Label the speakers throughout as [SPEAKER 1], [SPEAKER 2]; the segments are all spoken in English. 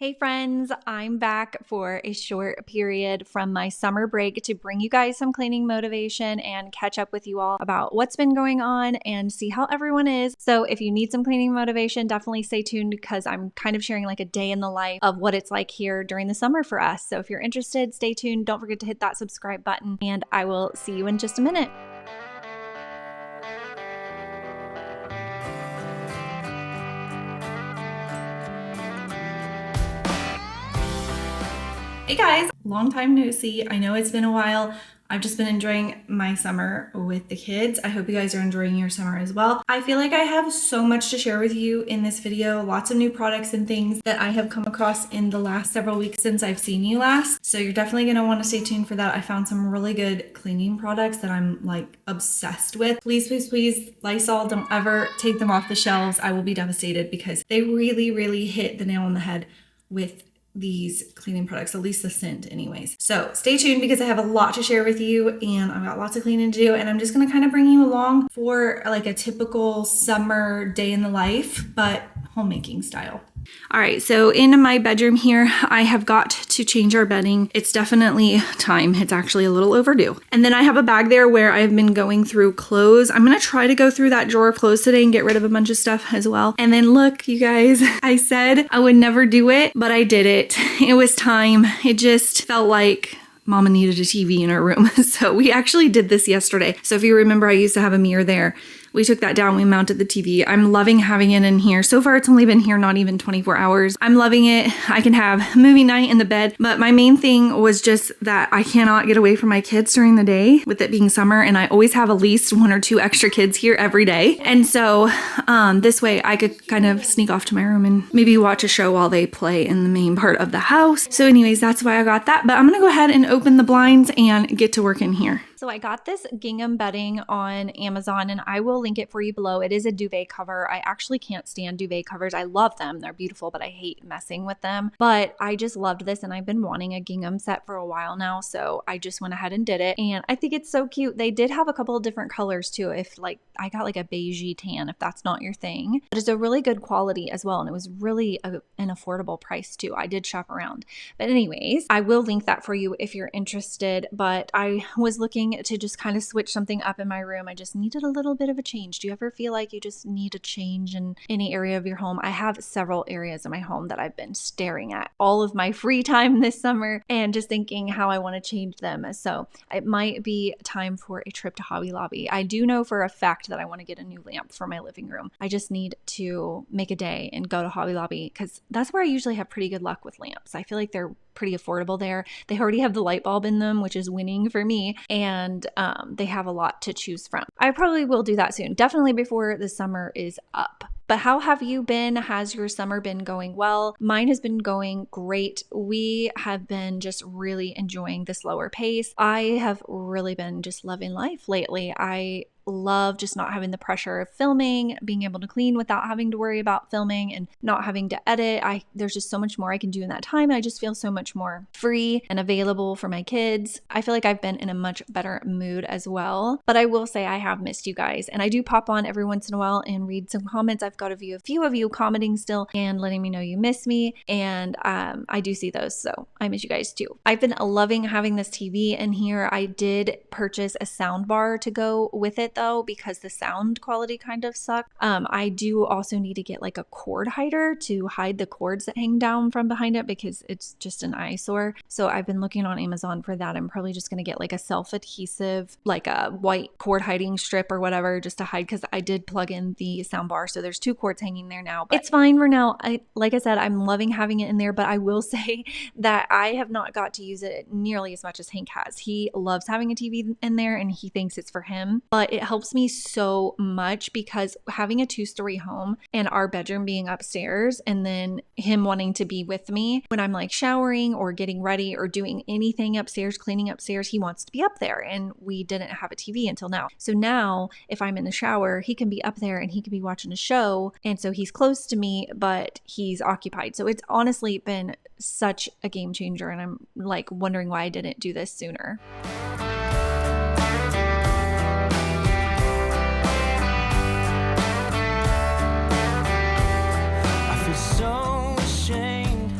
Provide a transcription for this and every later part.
[SPEAKER 1] Hey friends, I'm back for a short period from my summer break to bring you guys some cleaning motivation and catch up with you all about what's been going on and see how everyone is. So if you need some cleaning motivation, definitely stay tuned because I'm kind of sharing like a day in the life of what it's like here during the summer for us. So if you're interested, stay tuned. Don't forget to hit that subscribe button and I will see you in just a minute. Hey guys, long time no see. I know it's been a while. I've just been enjoying my summer with the kids. I hope you guys are enjoying your summer as well. I feel like I have so much to share with you in this video, lots of new products and things that I have come across in the last several weeks since I've seen you last. So you're definitely gonna wanna stay tuned for that. I found some really good cleaning products that I'm like obsessed with. Please, please, please, Lysol, don't ever take them off the shelves. I will be devastated because they really, really hit the nail on the head with these cleaning products, at least the scent anyways. So stay tuned because I have a lot to share with you and I've got lots of cleaning to do, and I'm just gonna kind of bring you along for like a typical summer day in the life, but homemaking style. All right, so in my bedroom here, I have got to change our bedding. It's definitely time. It's actually a little overdue. And then I have a bag there where I've been going through clothes. I'm gonna try to go through that drawer of clothes today and get rid of a bunch of stuff as well. And then look, you guys, I said I would never do it, but I did it. It was time. It just felt like Mama needed a TV in her room. So we actually did this yesterday. So if you remember, I used to have a mirror there. We took that down, we mounted the TV. I'm loving having it in here. So far, it's only been here not even 24 hours. I'm loving it. I can have movie night in the bed. But my main thing was just that I cannot get away from my kids during the day with it being summer. And I always have at least 1 or 2 extra kids here every day. And so this way I could kind of sneak off to my room and maybe watch a show while they play in the main part of the house. So anyways, that's why I got that. But I'm gonna go ahead and open the blinds and get to work in here. So I got this gingham bedding on Amazon and I will link it for you below. It is a duvet cover. I actually can't stand duvet covers. I love them. They're beautiful, but I hate messing with them. But I just loved this and I've been wanting a gingham set for a while now. So I just went ahead and did it. And I think it's so cute. They did have a couple of different colors too. If like, I got like a beigey tan if that's not your thing. But it's a really good quality as well. And it was really an affordable price too. I did shop around. But anyways, I will link that for you if you're interested. But I was looking to just kind of switch something up in my room. I just needed a little bit of a change. Do you ever feel like you just need a change in any area of your home? I have several areas in my home that I've been staring at all of my free time this summer and just thinking how I want to change them. So it might be time for a trip to Hobby Lobby. I do know for a fact that I want to get a new lamp for my living room. I just need to make a day and go to Hobby Lobby because that's where I usually have pretty good luck with lamps. I feel like they're pretty affordable there. They already have the light bulb in them, which is winning for me. And they have a lot to choose from. I probably will do that soon, definitely before the summer is up. But how have you been? Has your summer been going well? Mine has been going great. We have been just really enjoying the slower pace. I have really been just loving life lately. I love just not having the pressure of filming, being able to clean without having to worry about filming and not having to edit. There's just so much more I can do in that time. I just feel so much more free and available for my kids. I feel like I've been in a much better mood as well. But I will say I have missed you guys, and I do pop on every once in a while and read some comments. I've got a few of you commenting still and letting me know you miss me, and I do see those, so I miss you guys too. I've been loving having this TV in here. I did purchase a sound bar to go with it though, because the sound quality kind of sucked. I do also need to get like a cord hider to hide the cords that hang down from behind it because it's just an eyesore. So I've been looking on Amazon for that. I'm probably just going to get like a self-adhesive, like a white cord hiding strip or whatever just to hide, because I did plug in the sound bar. So there's 2 cords hanging there now, but it's fine for now. Like I said, I'm loving having it in there, but I will say that I have not got to use it nearly as much as Hank has. He loves having a TV in there and he thinks it's for him, but it helps me so much because having a 2-story home and our bedroom being upstairs and then him wanting to be with me when I'm like showering or getting ready or doing anything upstairs, cleaning upstairs, he wants to be up there, and we didn't have a TV until now. So now if I'm in the shower, he can be up there and he can be watching a show, and so he's close to me but he's occupied. So it's honestly been such a game changer, and I'm like wondering why I didn't do this sooner.
[SPEAKER 2] So ashamed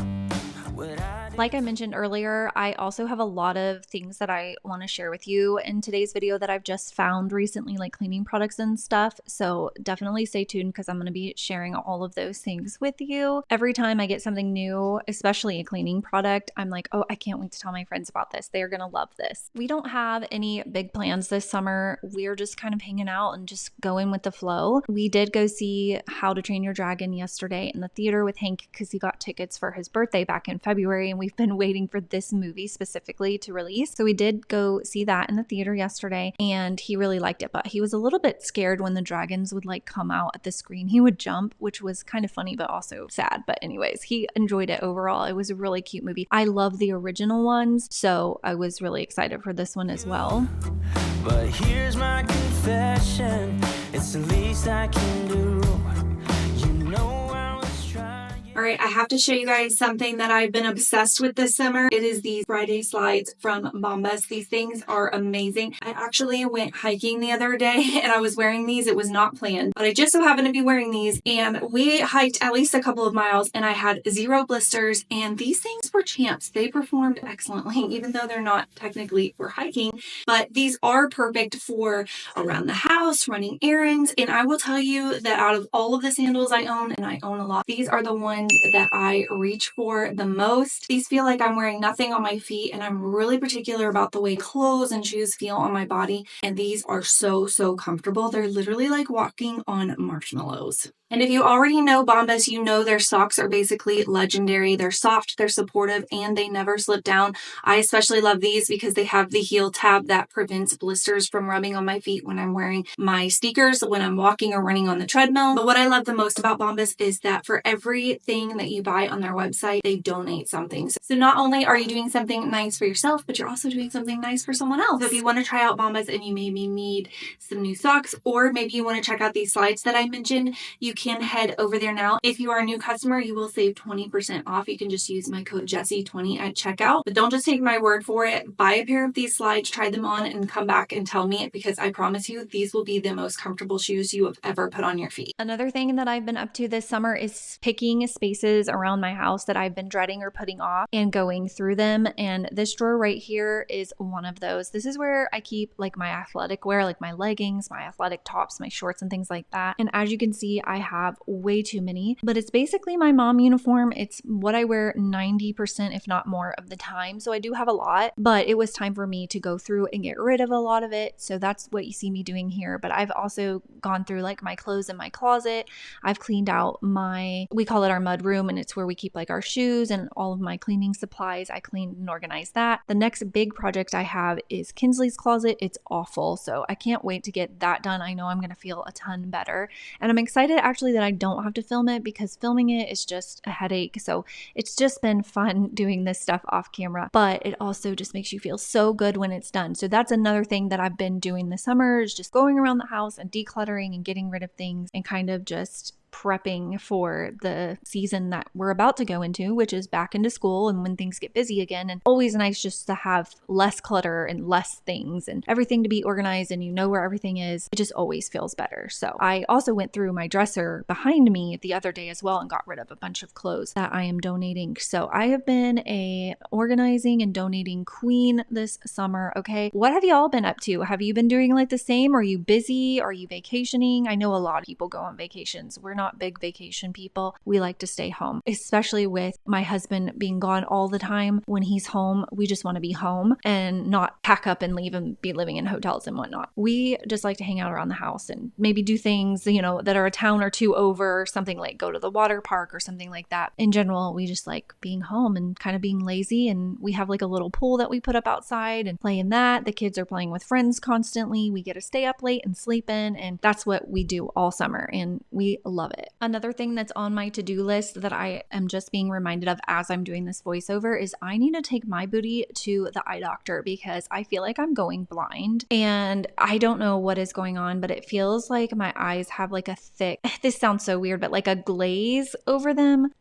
[SPEAKER 2] Like I mentioned earlier, I also have a lot of things that I want to share with you in today's video that I've just found recently, like cleaning products and stuff. So definitely stay tuned because I'm going to be sharing all of those things with you. Every time I get something new, especially a cleaning product, I'm like, oh, I can't wait to tell my friends about this. They're going to love this. We don't have any big plans this summer. We're just kind of hanging out and just going with the flow. We did go see How to Train Your Dragon yesterday in the theater with Hank because he got tickets for his birthday back in February, and we've been waiting for this movie specifically to release. So we did go see that in the theater yesterday, and he really liked it, but he was a little bit scared when the dragons would like come out at the screen. He would jump, which was kind of funny but also sad. But anyways, he enjoyed it overall. It was a really cute movie. I love the original ones, so I was really excited for this one as well.
[SPEAKER 3] But here's my confession, it's the least I can do. You know I was trying.
[SPEAKER 1] All right, I have to show you guys something that I've been obsessed with this summer. It is these Friday slides from Bombas. These things are amazing. I actually went hiking the other day and I was wearing these. It was not planned, but I just so happened to be wearing these, and we hiked at least a couple of miles and I had 0 blisters, and these things were champs. They performed excellently, even though they're not technically for hiking, but these are perfect for around the house, running errands. And I will tell you that out of all of the sandals I own, and I own a lot, these are the ones that I reach for the most. These feel like I'm wearing nothing on my feet, and I'm really particular about the way clothes and shoes feel on my body. And these are so comfortable. They're literally like walking on marshmallows. And if you already know Bombas, you know their socks are basically legendary. They're soft, they're supportive, and they never slip down. I especially love these because they have the heel tab that prevents blisters from rubbing on my feet when I'm wearing my sneakers, when I'm walking or running on the treadmill. But what I love the most about Bombas is that for everything that you buy on their website, they donate something. So not only are you doing something nice for yourself, but you're also doing something nice for someone else. So if you want to try out Bombas and you maybe need some new socks, or maybe you want to check out these slides that I mentioned, you can head over there now. If you are a new customer, you will save 20% off. You can just use my code Jessi20 at checkout. But don't just take my word for it. Buy a pair of these slides, try them on, and come back and tell me, because I promise you these will be the most comfortable shoes you have ever put on your feet.
[SPEAKER 2] Another thing that I've been up to this summer is picking spaces around my house that I've been dreading or putting off and going through them. And this drawer right here is one of those. This is where I keep like my athletic wear, like my leggings, my athletic tops, my shorts, and things like that. And as you can see, I have way too many, but it's basically my mom uniform. It's what I wear 90%, if not more, of the time. So I do have a lot, but it was time for me to go through and get rid of a lot of it. So that's what you see me doing here. But I've also gone through like my clothes in my closet. I've cleaned out we call it our mud room, and it's where we keep like our shoes and all of my cleaning supplies. I cleaned and organized that. The next big project I have is Kinsley's closet. It's awful. So I can't wait to get that done. I know I'm going to feel a ton better. And I'm excited actually that I don't have to film it, because filming it is just a headache. So it's just been fun doing this stuff off camera, but it also just makes you feel so good when it's done. So that's another thing that I've been doing this summer, is just going around the house and decluttering and getting rid of things and kind of just prepping for the season that we're about to go into, which is back into school and when things get busy again. And always nice just to have less clutter and less things and everything to be organized, and you know where everything is. It just always feels better. So I also went through my dresser behind me the other day as well and got rid of a bunch of clothes that I am donating. So I have been a organizing and donating queen this summer. Okay, what have y'all been up to? Have you been doing like the same? Are you busy? Are you vacationing? I know a lot of people go on vacations. We're not big vacation people. We like to stay home, especially with my husband being gone all the time. When he's home, we just want to be home and not pack up and leave and be living in hotels and whatnot. We just like to hang out around the house and maybe do things, that are a town or two over, something like go to the water park or something like that. In general, we just like being home and kind of being lazy. And we have like a little pool that we put up outside and play in that. The kids are playing with friends constantly. We get to stay up late and sleep in, and that's what we do all summer, and we love it. Another thing that's on my to-do list that I am just being reminded of as I'm doing this voiceover is I need to take my booty to the eye doctor, because I feel like I'm going blind and I don't know what is going on, but it feels like my eyes have like a thick, this sounds so weird, but like a glaze over them.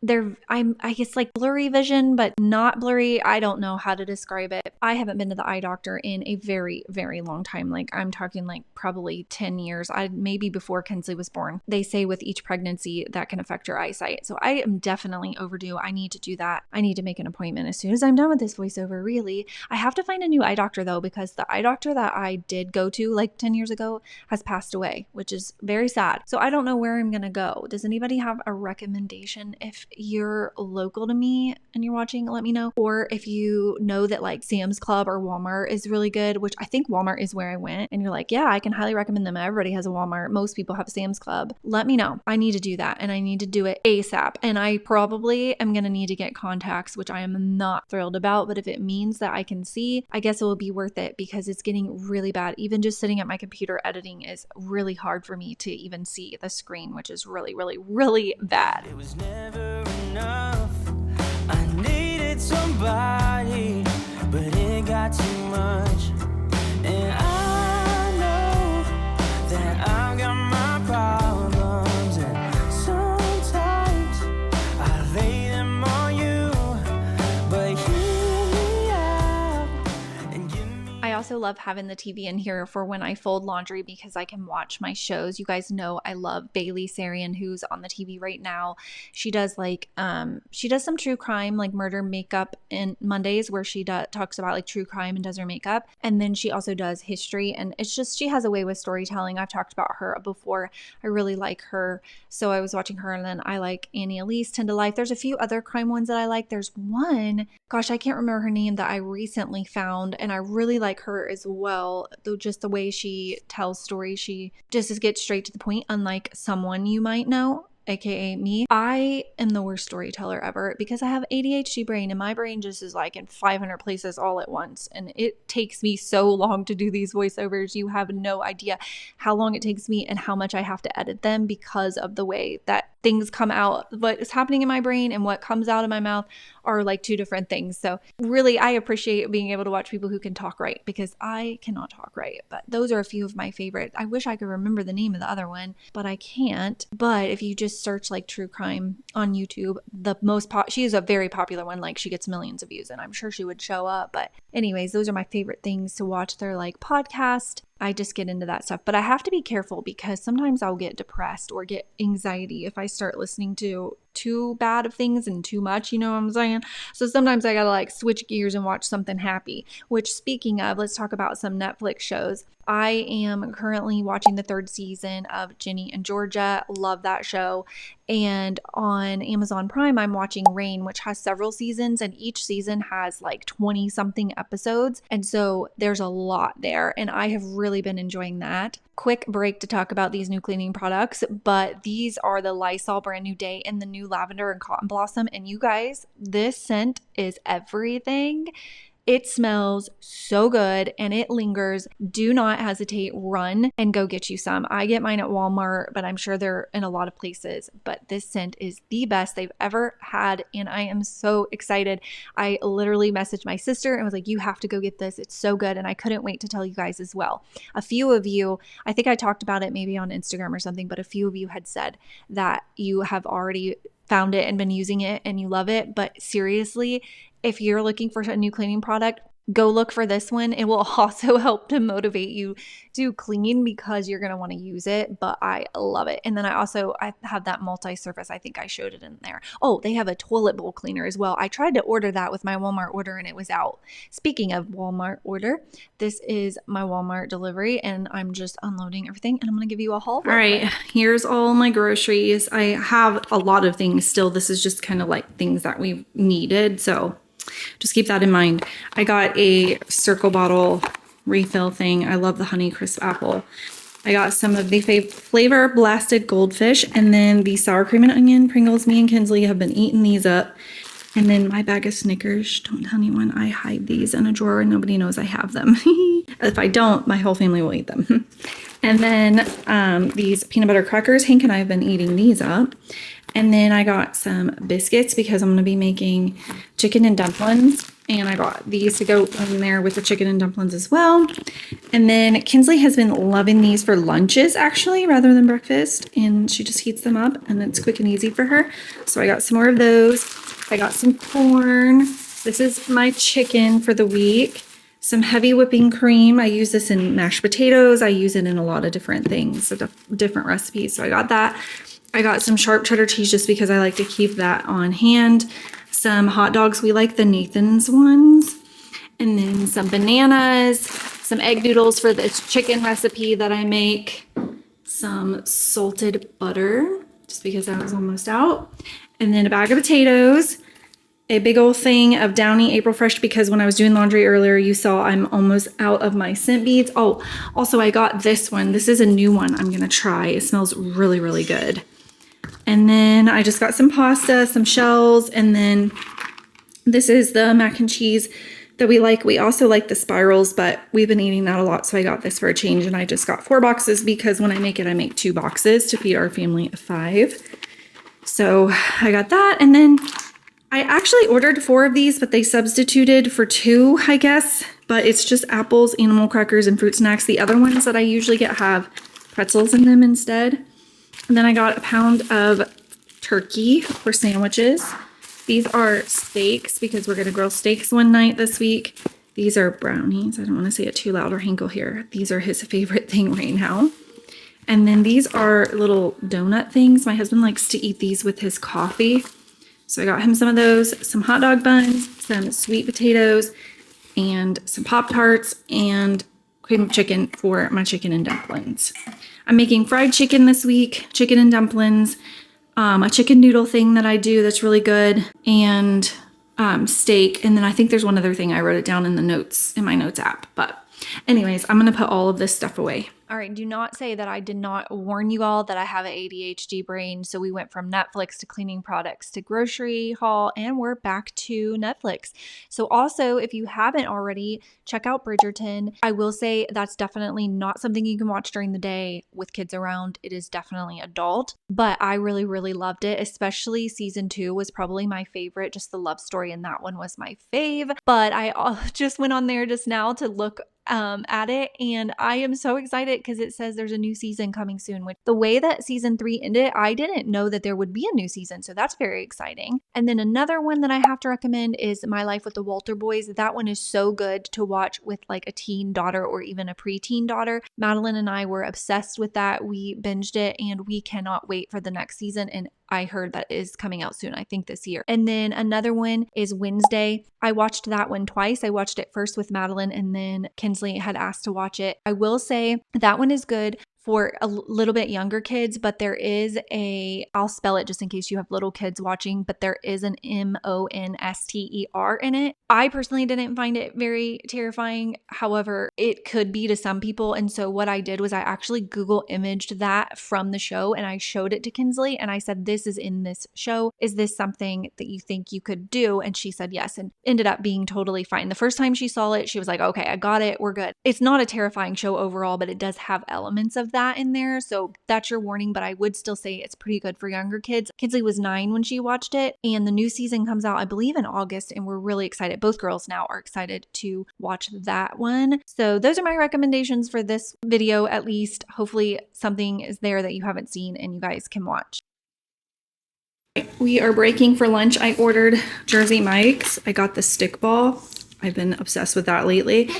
[SPEAKER 2] I guess like blurry vision, but not blurry. I don't know how to describe it. I haven't been to the eye doctor in a very, very long time. Like I'm talking like probably 10 years. Maybe before Kinsley was born. They say with each pregnancy pregnancy that can affect your eyesight. So I am definitely overdue. I need to do that. I need to make an appointment as soon as I'm done with this voiceover, really. I have to find a new eye doctor though, because the eye doctor that I did go to like 10 years ago has passed away, which is very sad. So I don't know where I'm going to go. Does anybody have a recommendation? If you're local to me and you're watching, let me know. Or if you know that like Sam's Club or Walmart is really good, which I think Walmart is where I went, and you're like, yeah, I can highly recommend them. Everybody has a Walmart. Most people have Sam's Club. Let me know. I need to do that, and I need to do it ASAP. And I probably am going to need to get contacts, which I am not thrilled about, but if it means that I can see, I guess it will be worth it, because it's getting really bad. Even just sitting at my computer editing is really hard for me to even see the screen, which is really, really, really bad.
[SPEAKER 3] It was never enough. I needed somebody, but it got too much. And I know that I've got my problems, and sometimes I lay them on you, but hear me out and give me.
[SPEAKER 2] I also love having the TV in here for when I fold laundry, because I can watch my shows. You guys know I love Bailey Sarian, who's on the TV right now. She does some true crime, like murder makeup in Mondays, where she talks about like true crime and does her makeup. And then she also does history, and it's just, she has a way with storytelling. I've talked about her before. I really like her. So I was watching her, and then I like Annie Elise, 10 to Life. There's a few other crime ones that I like. There's one, gosh, I can't remember her name, that I recently found, and I really like her as well. Though just the way she tells stories, she just gets straight to the point, unlike someone you might know, aka me. I am the worst storyteller ever, because I have ADHD brain, and my brain just is like in 500 places all at once, and it takes me so long to do these voiceovers. You have no idea how long it takes me and how much I have to edit them, because of the way that things come out. What is happening in my brain and what comes out of my mouth are like two different things. So really, I appreciate being able to watch people who can talk right, because I cannot talk right. But those are a few of my favorite. I wish I could remember the name of the other one, but I can't. But if you just search like true crime on YouTube, she is a very popular one. Like, she gets millions of views, and I'm sure she would show up. But anyways, those are my favorite things to watch. They're like podcast. I just get into that stuff, but I have to be careful, because sometimes I'll get depressed or get anxiety if I start listening to too bad of things and too much, you know what I'm saying? So sometimes I gotta like switch gears and watch something happy, which, speaking of, let's talk about some Netflix shows. I am currently watching the 3rd season of Ginny and Georgia. Love that show. And on Amazon Prime, I'm watching Reign, which has several seasons, and each season has like 20 something episodes. And so there's a lot there, and I have really been enjoying that. Quick break to talk about these new cleaning products, but these are the Lysol Brand New Day and the new Lavender and Cotton Blossom. And you guys, this scent is everything. It smells so good and it lingers. Do not hesitate. Run and go get you some. I get mine at Walmart, but I'm sure they're in a lot of places. But this scent is the best they've ever had, and I am so excited. I literally messaged my sister and was like, you have to go get this. It's so good. And I couldn't wait to tell you guys as well. A few of you, I think I talked about it maybe on Instagram or something, but a few of you had said that you have already found it and been using it and you love it. But seriously, if you're looking for a new cleaning product, go look for this one. It will also help to motivate you to clean, because you're going to want to use it, but I love it. And then I have that multi-surface. I think I showed it in there. Oh, they have a toilet bowl cleaner as well. I tried to order that with my Walmart order and it was out. Speaking of Walmart order, this is my Walmart delivery, and I'm just unloading everything, and I'm going to give you a haul.
[SPEAKER 1] All right, here's all my groceries. I have a lot of things still. This is just kind of like things that we've needed, so just keep that in mind. I got a circle bottle refill thing. I love the Honey Crisp apple. I got some of the Flavor Blasted Goldfish, and then the sour cream and onion Pringles. Me and Kinsley have been eating these up. And then my bag of Snickers. Don't tell anyone. I hide these in a drawer and nobody knows I have them. If I don't, my whole family will eat them. And then these peanut butter crackers. Hank and I have been eating these up. And then I got some biscuits because I'm going to be making chicken and dumplings. And I got these to go in there with the chicken and dumplings as well. And then Kinsley has been loving these for lunches, actually, rather than breakfast. And she just heats them up and it's quick and easy for her. So I got some more of those. I got some corn. This is my chicken for the week. Some heavy whipping cream. I use this in mashed potatoes. I use it in a lot of different things, so different recipes. So I got that. I got some sharp cheddar cheese just because I like to keep that on hand. Some hot dogs. We like the Nathan's ones. And then some bananas, some egg noodles for this chicken recipe that I make. Some salted butter, just because I was almost out. And then a bag of potatoes. A big old thing of Downy April Fresh because when I was doing laundry earlier, you saw I'm almost out of my scent beads. Oh, also I got this one. This is a new one I'm gonna try. It smells really, really good. And then I just got some pasta, some shells, and then this is the mac and cheese that we like. We also like the spirals, but we've been eating that a lot, so I got this for a change, and I just got 4 boxes because when I make it, I make 2 boxes to feed our family of 5. So I got that, and then I actually ordered 4 of these, but they substituted for 2, I guess, but it's just apples, animal crackers, and fruit snacks. The other ones that I usually get have pretzels in them instead. And then I got a pound of turkey for sandwiches. These are steaks because we're going to grill steaks one night this week. These are brownies. I don't want to say it too loud or Hank will hear. These are his favorite thing right now. And then these are little donut things. My husband likes to eat these with his coffee. So I got him some of those, some hot dog buns, some sweet potatoes, and some Pop-Tarts, and cream chicken for my chicken and dumplings. I'm making fried chicken this week, chicken and dumplings, a chicken noodle thing that I do that's really good, and steak. And then I think there's one other thing. I wrote it down in the notes, in my notes app. But anyways, I'm going to put all of this stuff away.
[SPEAKER 2] All right, do not say that I did not warn you all that I have an ADHD brain. So we went from Netflix to cleaning products to grocery haul, and we're back to Netflix. So also, if you haven't already, check out Bridgerton. I will say that's definitely not something you can watch during the day with kids around. It is definitely adult, but I really, really loved it, especially season 2 was probably my favorite. Just the love story in that one was my fave. But I just went on there just now to look at it, and I am so excited because it says there's a new season coming soon. Which the way that season 3 ended, I didn't know that there would be a new season, so that's very exciting. And then another one that I have to recommend is My Life with the Walter Boys. That one is so good to watch with like a teen daughter or even a preteen daughter. Madeline and I were obsessed with that. We binged it, and we cannot wait for the next season. And I heard that is coming out soon, I think this year. And then another one is Wednesday. I watched that one twice. I watched it first with Madeline, and then Kinsley had asked to watch it. I will say that one is good for a little bit younger kids, but there is I'll spell it just in case you have little kids watching, but there is an Monster in it. I personally didn't find it very terrifying. However, it could be to some people. And so what I did was I actually Google imaged that from the show, and I showed it to Kinsley, and I said, this is in this show. Is this something that you think you could do? And she said yes, and ended up being totally fine. The first time she saw it, she was like, okay, I got it. We're good. It's not a terrifying show overall, but it does have elements of that in there. So that's your warning, but I would still say it's pretty good for younger kids. Kinsley was 9 when she watched it, and the new season comes out, I believe, in August, and we're really excited. Both girls now are excited to watch that one. So those are my recommendations for this video, at least. Hopefully something is there that you haven't seen and you guys can watch.
[SPEAKER 1] We are breaking for lunch. I ordered Jersey Mike's. I got the stick ball. I've been obsessed with that lately.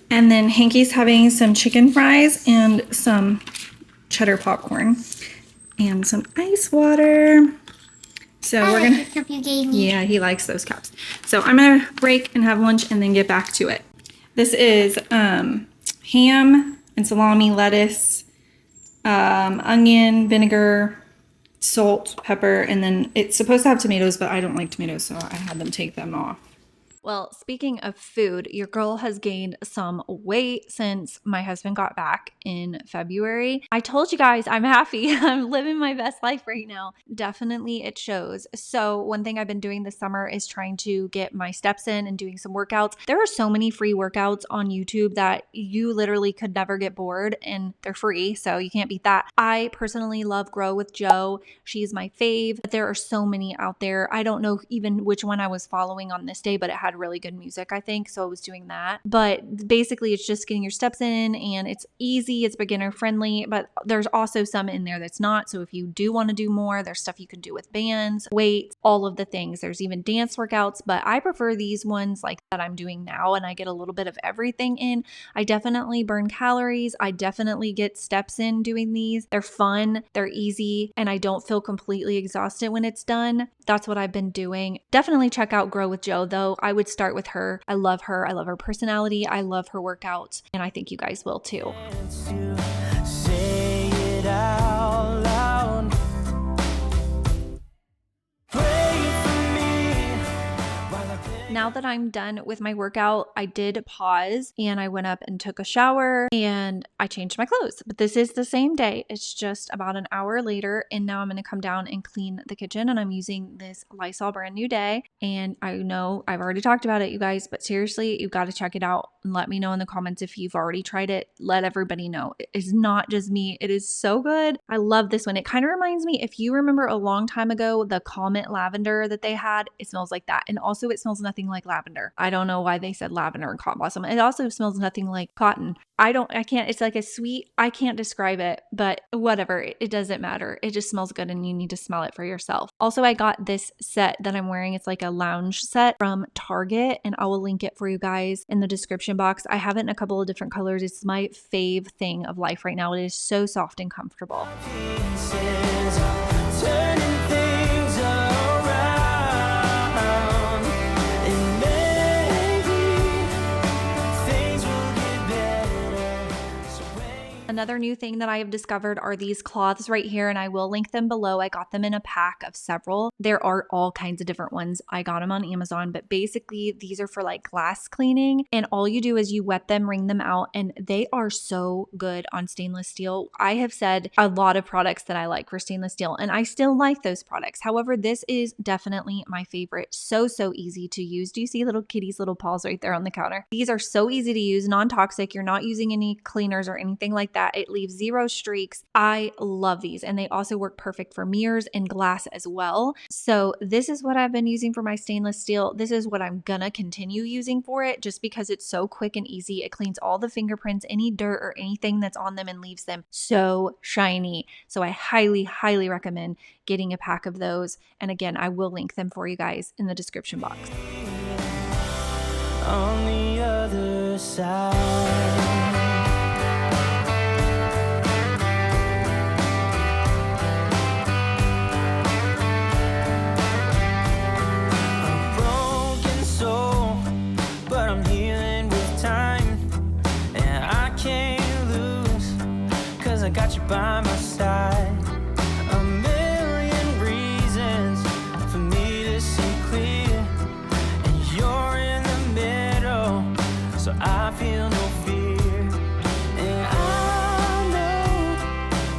[SPEAKER 1] And then Hanky's having some chicken fries and some cheddar popcorn and some ice water. So we're gonna.
[SPEAKER 4] Cup you gave me.
[SPEAKER 1] Yeah, he likes those cups. So I'm gonna break and have lunch and then get back to it. This is ham and salami, lettuce, onion, vinegar, salt, pepper, and then it's supposed to have tomatoes, but I don't like tomatoes, so I had them take them off.
[SPEAKER 2] Well, speaking of food, your girl has gained some weight since my husband got back in February. I told you guys I'm happy. I'm living my best life right now. Definitely it shows. So one thing I've been doing this summer is trying to get my steps in and doing some workouts. There are so many free workouts on YouTube that you literally could never get bored, and they're free, so you can't beat that. I personally love Grow with Joe. She's my fave. But there are so many out there. I don't know even which one I was following on this day, but it had had really good music, I think. So I was doing that. But basically it's just getting your steps in, and it's easy. It's beginner friendly, but there's also some in there that's not. So if you do want to do more, there's stuff you can do with bands, weights, all of the things. There's even dance workouts, but I prefer these ones like that I'm doing now, and I get a little bit of everything in. I definitely burn calories. I definitely get steps in doing these. They're fun, they're easy, and I don't feel completely exhausted when it's done. That's what I've been doing. Definitely check out Grow with Jo though. I would start with her. I love her. I love her personality. I love her workouts, and I think you guys will too.
[SPEAKER 3] Say it out loud. Pray for me while I play.
[SPEAKER 2] Now that I'm done with my workout, I did pause and I went up and took a shower and I changed my clothes. But this is the same day. It's just about an hour later. And now I'm going to come down and clean the kitchen. And I'm using this Lysol Brand New Day. And I know I've already talked about it, you guys, but seriously, you've got to check it out and let me know in the comments if you've already tried it. Let everybody know. It is not just me. It is so good. I love this one. It kind of reminds me, if you remember a long time ago, the Comet lavender that they had, it smells like that. And also it smells nothing like lavender. I don't know why they said lavender and cotton blossom. It also smells nothing like cotton. I can't, it's like a sweet, I can't describe it, but whatever, it doesn't matter. It just smells good and you need to smell it for yourself. Also, I got this set that I'm wearing. It's like a lounge set from Target, and I will link it for you guys in the description box. I have it in a couple of different colors. It's my fave thing of life right now. It is so soft and comfortable.
[SPEAKER 3] Pieces are turning things around, and maybe things will get better. So wait.
[SPEAKER 2] Another new thing that I have discovered are these cloths right here, and I will link them below. I got them in a pack of several. There are all kinds of different ones. I got them on Amazon, but basically these are for like glass cleaning, and all you do is you wet them, wring them out, and they are so good on stainless steel. I have said a lot of products that I like for stainless steel, and I still like those products. However, this is definitely my favorite. So easy to use. Do you see little kitty's little paws right there on the counter? These are so easy to use, non-toxic. You're not using any cleaners or anything like that. It leaves 0 streaks. I love these, and they also work perfect for mirrors and glass as well. So this is what I've been using for my stainless steel. This is what I'm gonna continue using for it, just because it's so quick and easy. It cleans all the fingerprints, any dirt or anything that's on them, and leaves them so shiny. So I highly recommend getting a pack of those. And again, I will link them for you guys in the description box.
[SPEAKER 3] On the other side. A broken soul, but I'm healing with time, and I can't lose, 'cause I got you by my side. A million reasons for me to see clear, and you're in the middle, so I feel no fear. And I know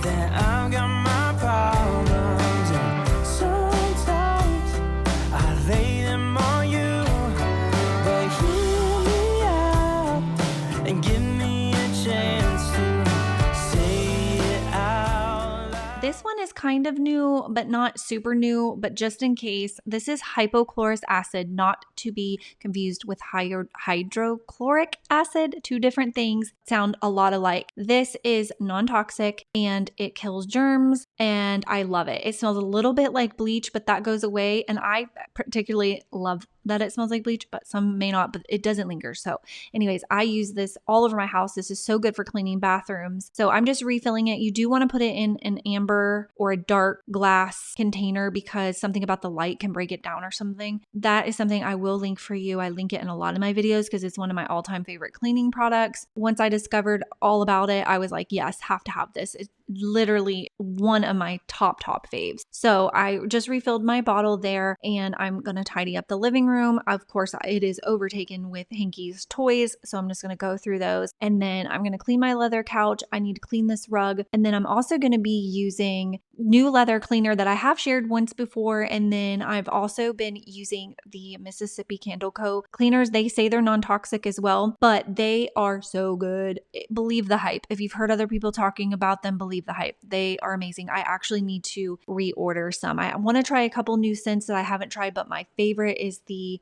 [SPEAKER 3] that I've got my problems, and sometimes I lay them on you, but hear me out and give me a chance to say it out loud.
[SPEAKER 2] This one is kind of new, but not super new, but just in case, this is hypochlorous acid, not to be confused with hydrochloric acid. 2 different things, sound a lot alike. This is non-toxic and it kills germs, and I love it. It smells a little bit like bleach, but that goes away, and I particularly love that it smells like bleach, but some may not, but it doesn't linger. So anyways, I use this all over my house. This is so good for cleaning bathrooms. So I'm just refilling it. You do want to put it in an amber or a dark glass container, because something about the light can break it down or something. That is something I will link for you. I link it in a lot of my videos because it's one of my all-time favorite cleaning products. Once I discovered all about it, I was like, yes, have to have this. It's literally one of my top faves. So I just refilled my bottle there, and I'm going to tidy up the living room. Of course, it is overtaken with Hanky's toys, so I'm just going to go through those, and then I'm going to clean my leather couch. I need to clean this rug, and then I'm also going to be using new leather cleaner that I have shared once before, and then I've also been using the Mississippi Candle Co. cleaners. They say they're non-toxic as well, but they are so good. Believe the hype. If you've heard other people talking about them, believe believe the hype. They are amazing. I actually need to reorder some. I want to try a couple new scents that I haven't tried, but my favorite is the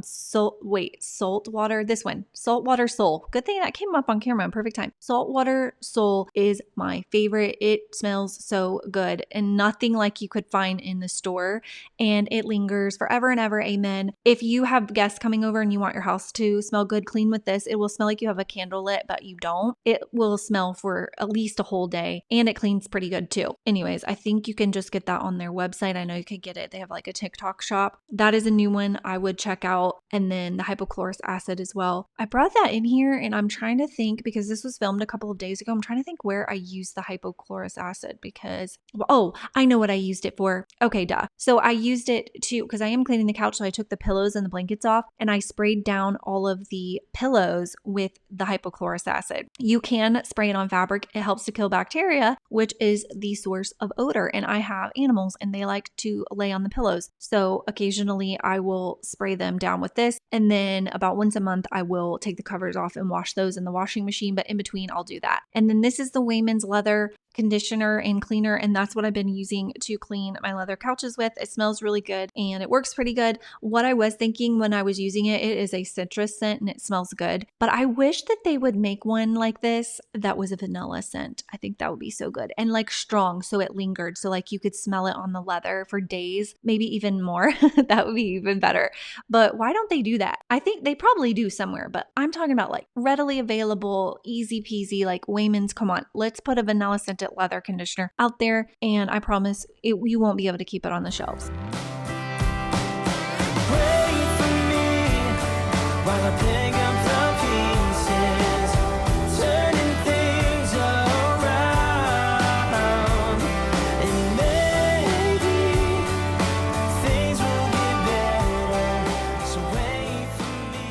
[SPEAKER 2] saltwater. This one, saltwater soul. Good thing that came up on camera in perfect time. Saltwater soul is my favorite. It smells so good and nothing like you could find in the store, and it lingers forever and ever. Amen. If you have guests coming over and you want your house to smell good, clean with this. It will smell like you have a candle lit, but you don't. It will smell for at least a whole day, and it cleans pretty good too. Anyways, I think you can just get that on their website. I know you can get it. They have like a TikTok shop. That is a new one I would check out. And then the hypochlorous acid as well. I brought that in here and I'm trying to think, because this was filmed a couple of days ago, I'm trying to think where I used the hypochlorous acid because, oh, I know what I used it for. Okay, duh. So I used it to, because I am cleaning the couch, so I took the pillows and the blankets off and I sprayed down all of the pillows with the hypochlorous acid. You can spray it on fabric. It helps to kill bacteria, which is the source of odor. And I have animals and they like to lay on the pillows. So occasionally I will spray them down with this. And then about once a month, I will take the covers off and wash those in the washing machine. But in between, I'll do that. And then this is the Wayman's leather conditioner and cleaner, and that's what I've been using to clean my leather couches with. It smells really good and it works pretty good. What I was thinking when I was using it, it is a citrus scent and it smells good, but I wish that they would make one like this that was a vanilla scent. I think that would be so good and like strong, so it lingered, so like you could smell it on the leather for days, maybe even more. That would be even better. But why don't they do that? I think they probably do somewhere, but I'm talking about like readily available, easy peasy, like Wayman's. Come on, let's put a vanilla scented leather conditioner out there, and I promise you won't be able to keep it on the shelves.
[SPEAKER 3] Pray for me while I pick up the pieces, turning things around, and maybe things will get better. So wait for me.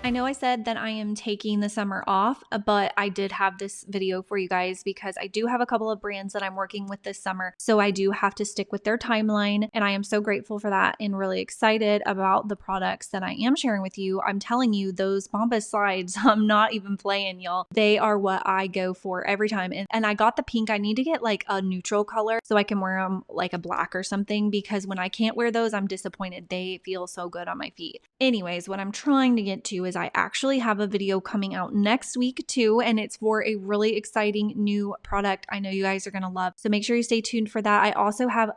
[SPEAKER 2] I know I said that I am taking the summer off, but I did have this video for you guys because I do have a couple of brands that I'm working with this summer. So I do have to stick with their timeline, and I am so grateful for that and really excited about the products that I am sharing with you. I'm telling you, those Bombas slides, I'm not even playing, y'all. They are what I go for every time. And I got the pink. I need to get like a neutral color so I can wear them like a black or something, because when I can't wear those, I'm disappointed. They feel so good on my feet. Anyways, what I'm trying to get to is I actually have a video coming out next week too, and it's for a really exciting new product I know you guys are going to love. So make sure you stay tuned for that. I also have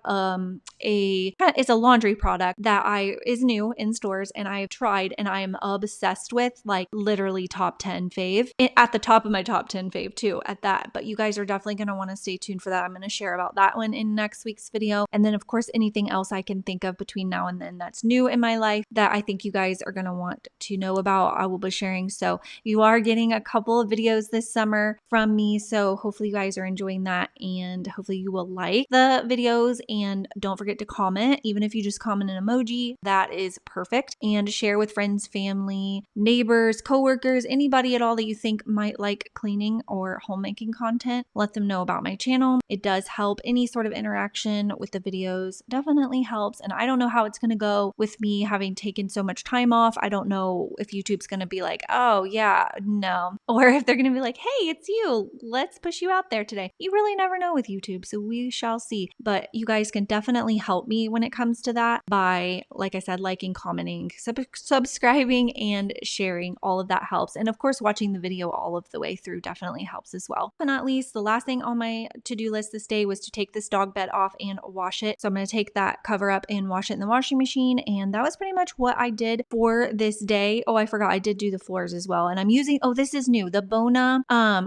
[SPEAKER 2] it's a laundry product that is new in stores and I've tried and I am obsessed with, like literally top 10 fave. At the top of my top 10 fave too at that. But you guys are definitely going to want to stay tuned for that. I'm going to share about that one in next week's video. And then of course anything else I can think of between now and then that's new in my life that I think you guys are going to want to know about, I will be sharing. So you are getting a couple of videos this summer from me. So hopefully you guys are enjoying that and hopefully you will like the videos, and don't forget to comment. Even if you just comment an emoji, that is perfect. And share with friends, family, neighbors, coworkers, anybody at all that you think might like cleaning or homemaking content. Let them know about my channel. It does help. Any sort of interaction with the videos definitely helps. And I don't know how it's going to go with me having taken so much time off. I don't know if YouTube's going to be like, oh yeah, no. Or if they're going to be like, hey, it's you. Let's push you out there today. You really never know with YouTube. So we shall see. But you guys can definitely help me when it comes to that by, like I said, liking, commenting, subscribing, and sharing. All of that helps. And of course, watching the video all of the way through definitely helps as well. But not least, the last thing on my to-do list this day was to take this dog bed off and wash it. So I'm going to take that cover up and wash it in the washing machine. And that was pretty much what I did for this day. Oh, I forgot. I did do the floors as well. And I'm using, oh, this is new, the Bona.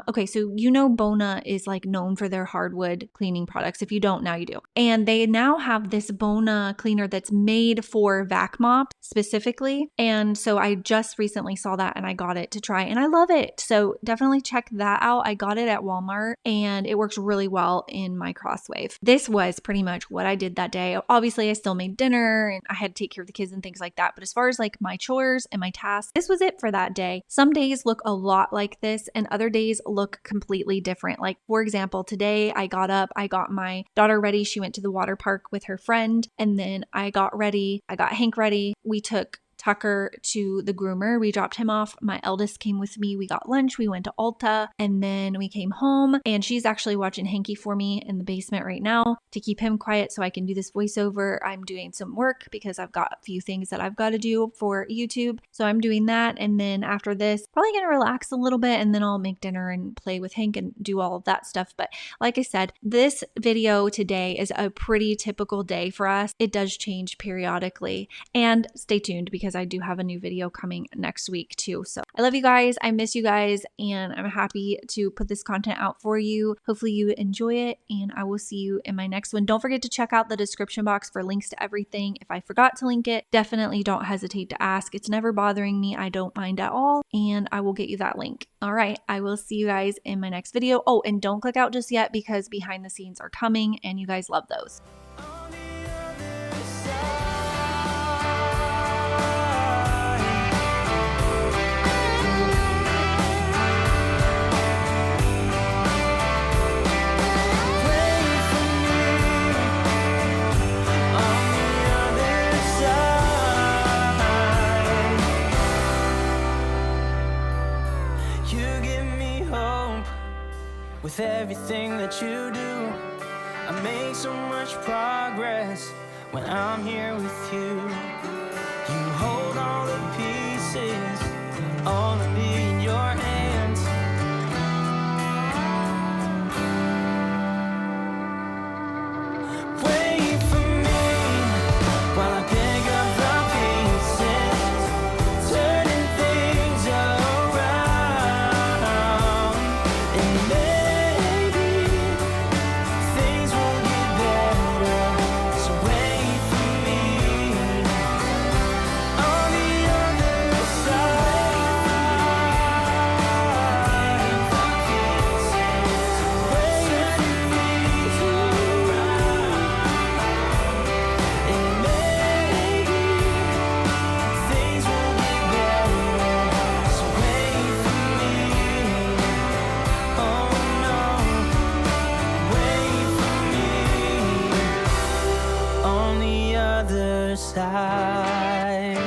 [SPEAKER 2] Okay, so you know Bona is like known for their hardwood cleaning products. If you don't, now you do. And they now have this Bona cleaner that's made for vac mops specifically. And so I just recently saw that and I got it to try and I love it. So definitely check that out. I got it at Walmart and it works really well in my crosswave. This was pretty much what I did that day. Obviously, I still made dinner and I had to take care of the kids and things like that. But as far as like my chores and my tasks, this was it for that day. Some days look a lot like this and other days look completely different. Like for example, today I got up, I got my daughter ready. She went to the water park with her friend, and then I got ready. I got Hank ready. We took Tucker to the groomer. We dropped him off. My eldest came with me. We got lunch. We went to Ulta and then we came home, and she's actually watching Hanky for me in the basement right now to keep him quiet so I can do this voiceover. I'm doing some work because I've got a few things that I've got to do for YouTube. So I'm doing that. And then after this, probably going to relax a little bit, and then I'll make dinner and play with Hank and do all of that stuff. But like I said, this video today is a pretty typical day for us. It does change periodically, and stay tuned because I do have a new video coming next week too. So I love you guys. I miss you guys, and I'm happy to put this content out for you. Hopefully you enjoy it, and I will see you in my next one. Don't forget to check out the description box for links to everything. If I forgot to link it, definitely don't hesitate to ask. It's never bothering me. I don't mind at all, and I will get you that link. All right, I will see you guys in my next video. Oh, and don't click out just yet because behind the scenes are coming, and you guys love those.
[SPEAKER 3] On the other side, pray for me. On the other side, you give me hope with everything that you do. I make so much progress when I'm here with you. You hold all the pieces, all of me in your hands. Wait for me while I pick up the pieces, turning things around. And maybe things will get better, so wait for me on the other side. Wait for me to rise, and maybe things will get better, so wait for me. Oh no, wait for me on the other side.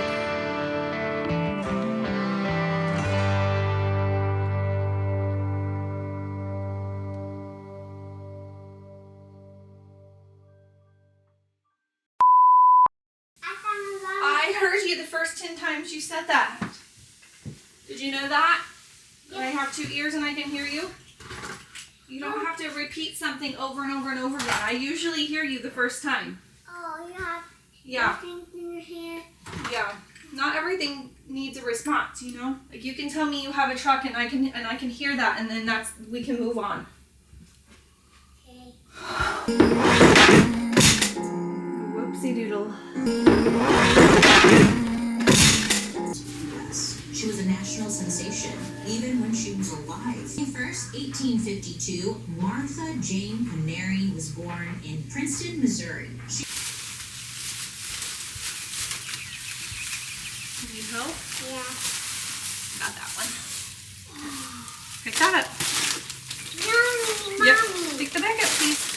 [SPEAKER 1] I heard you the first 10 times you said that. Did you know that? That I have 2 ears and I can hear you? You don't have to repeat something over and over and over again. I usually hear you the first time.
[SPEAKER 4] Oh, you have
[SPEAKER 1] Yeah,
[SPEAKER 4] things in your hair.
[SPEAKER 1] yeah. Not everything needs a response, you know? Like you can tell me you have a truck and I can hear that, and then we can move on.
[SPEAKER 4] Okay.
[SPEAKER 1] Whoopsie doodle.
[SPEAKER 5] She was a national sensation, even when she was alive. First, 1852, Martha Jane Panary was born in Princeton, Missouri. She
[SPEAKER 1] Need help?
[SPEAKER 4] Yeah.
[SPEAKER 1] Got that one. Pick that up.
[SPEAKER 4] Mommy,
[SPEAKER 1] Yep.
[SPEAKER 4] Mommy.
[SPEAKER 1] Pick the back up, please.